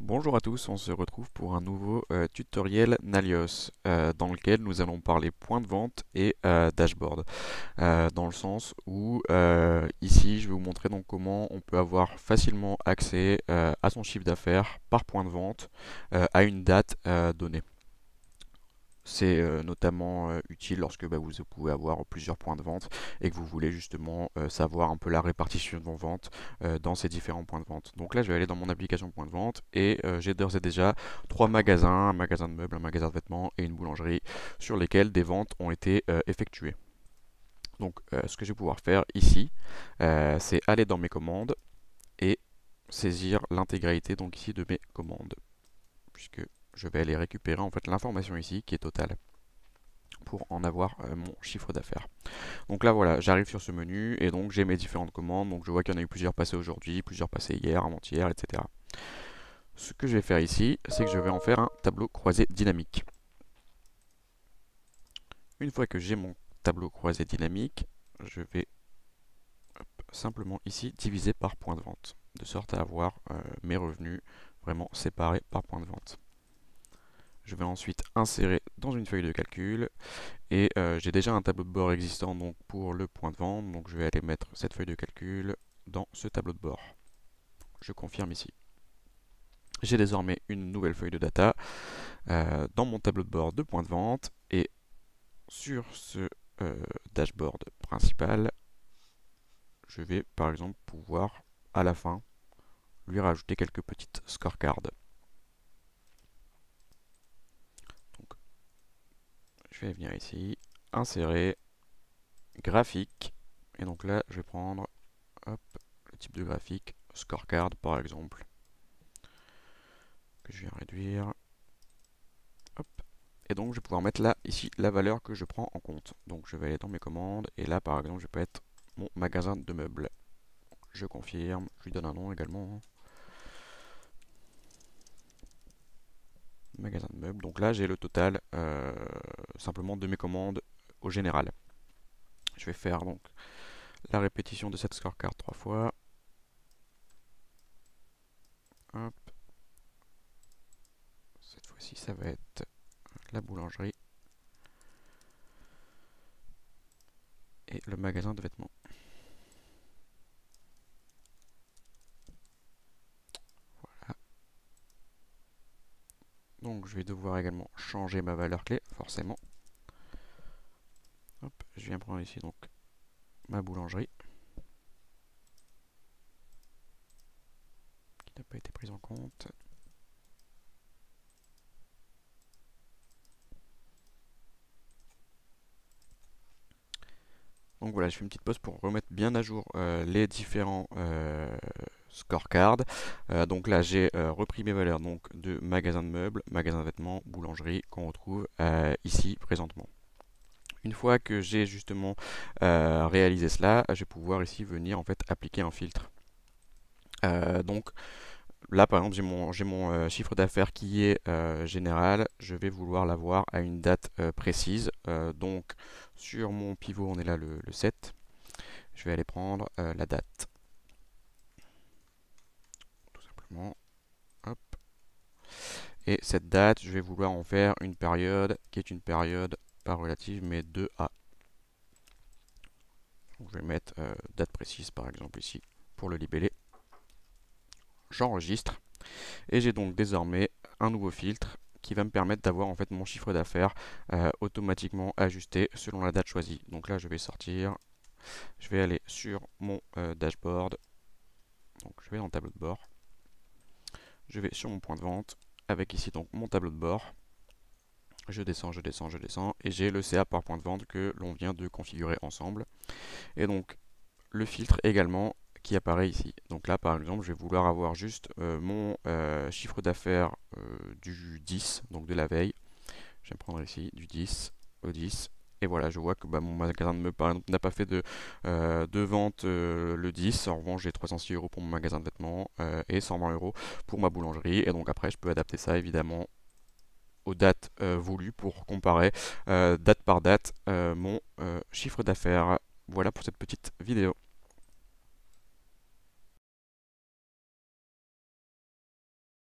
Bonjour à tous, on se retrouve pour un nouveau tutoriel Nalios dans lequel nous allons parler points de vente et dashboard. Dans le sens où ici je vais vous montrer donc comment on peut avoir facilement accès à son chiffre d'affaires par point de vente à une date donnée. C'est notamment utile lorsque vous pouvez avoir plusieurs points de vente et que vous voulez justement savoir un peu la répartition de vos ventes dans ces différents points de vente. Donc là, je vais aller dans mon application point de vente et j'ai d'ores et déjà trois magasins, un magasin de meubles, un magasin de vêtements et une boulangerie sur lesquels des ventes ont été effectuées. Donc ce que je vais pouvoir faire ici, c'est aller dans mes commandes et saisir l'intégralité donc ici de mes commandes, puisque je vais aller récupérer en fait l'information ici qui est totale pour en avoir mon chiffre d'affaires. Donc là voilà, j'arrive sur ce menu et donc j'ai mes différentes commandes. Donc je vois qu'il y en a eu plusieurs passées aujourd'hui, plusieurs passées hier, avant-hier, etc. Ce que je vais faire ici, c'est que je vais en faire un tableau croisé dynamique. Une fois que j'ai mon tableau croisé dynamique, je vais simplement ici diviser par point de vente, de sorte à avoir mes revenus vraiment séparés par point de vente. Je vais ensuite insérer dans une feuille de calcul et j'ai déjà un tableau de bord existant donc pour le point de vente, donc je vais aller mettre cette feuille de calcul dans ce tableau de bord. Je confirme ici. J'ai désormais une nouvelle feuille de data dans mon tableau de bord de point de vente et sur ce dashboard principal, je vais par exemple pouvoir à la fin lui rajouter quelques petites scorecards. Donc je vais venir ici, insérer, graphique, et donc là je vais prendre hop, le type de graphique, scorecard par exemple, que je viens réduire. Hop. Et donc je vais pouvoir mettre là, ici, la valeur que je prends en compte. Donc je vais aller dans mes commandes, et là par exemple je peux être mon magasin de meubles. Je confirme, je lui donne un nom également. Magasin de meubles. Donc là j'ai le total simplement de mes commandes au général. Je vais faire donc la répétition de cette scorecard 3 fois. Hop. Cette fois-ci ça va être la boulangerie et le magasin de vêtements. Voilà. Donc je vais devoir également changer ma valeur clé, forcément. Hop, je viens prendre ici donc ma boulangerie, qui n'a pas été prise en compte. Donc voilà, je fais une petite pause pour remettre bien à jour les différents scorecards. Donc là, j'ai repris mes valeurs donc, de magasin de meubles, magasin de vêtements, boulangerie, qu'on retrouve ici présentement. Une fois que j'ai justement réalisé cela, je vais pouvoir ici venir en fait appliquer un filtre. Donc là, par exemple, j'ai mon chiffre d'affaires qui est général. Je vais vouloir l'avoir à une date précise. Donc, sur mon pivot, on est là le 7. Je vais aller prendre la date. Tout simplement. Hop. Et cette date, je vais vouloir en faire une période qui est une période pas relative, mais 2A. Donc, je vais mettre date précise, par exemple, ici, pour le libeller. J'enregistre. Et j'ai donc désormais un nouveau filtre qui va me permettre d'avoir en fait mon chiffre d'affaires automatiquement ajusté selon la date choisie. Donc là je vais sortir, je vais aller sur mon dashboard, donc je vais dans le tableau de bord, je vais sur mon point de vente avec ici donc mon tableau de bord, je descends, je descends, je descends et j'ai le CA par point de vente que l'on vient de configurer ensemble. Et donc le filtre également qui apparaît ici. Donc là par exemple je vais vouloir avoir juste mon chiffre d'affaires du 10, donc de la veille. Je vais prendre ici du 10 au 10. Et voilà, je vois que mon magasin de meubles par exemple n'a pas fait de vente le 10. En revanche, j'ai 306 euros pour mon magasin de vêtements et 120 euros pour ma boulangerie. Et donc après, je peux adapter ça évidemment aux dates voulues pour comparer date par date mon chiffre d'affaires. Voilà pour cette petite vidéo.